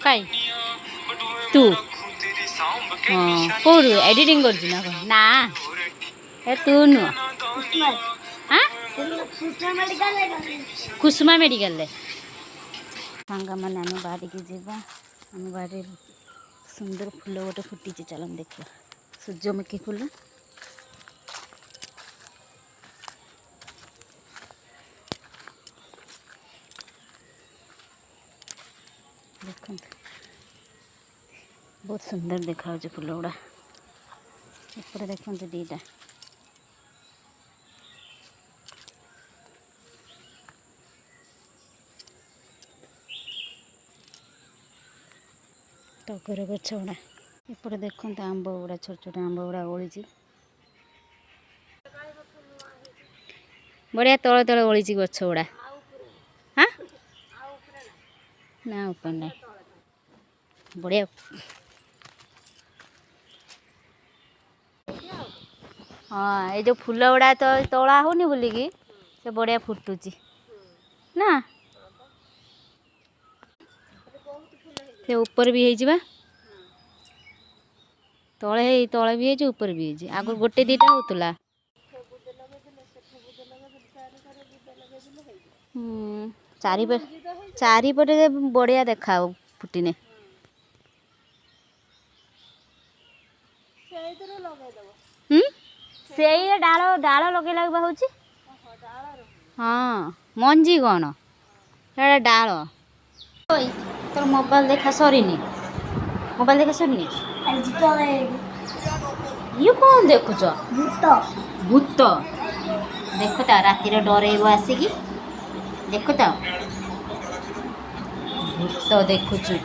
काई तू हाँ कोर एडिटिंग कर ना ना ए तू नु हाँ कुसुमा मेडिकल ले सांगा मन आम बाड़ी की जीवा आम बाड़ी सुंदर फूल गोटे फुटी चलन देखिए सूर्यमुखी फूल देखते बहुत सुंदर देखा फूल गुड़ा एपटे देखते दीटा टगर गछ गुड़ा एपटे देखते आंब गुड़ा छोट छोट आंब गुड़ा ओली बढ़िया तले तले ओली गछ गुड़ा हाँ ना ऊपर ना बढ़िया हाँ ये जो फूल गुड़ा तो तोला होनी बोलिकी से बढ़िया फुटुची ना से ऊपर भी है तले तले भी है ऊपर भी है आगु गोटे दीटा होतला चारिपटे बढ़िया देखा फुटिने से डाल डाल लगे हूँ हाँ मंजी कौन डाल तोर मोबाइल देखा सरीनी मोबाइल देखा सरीनी ये कौन देखुच भूत भूत देख तो राति डरइब आसिकी देख तो भूत देखुचु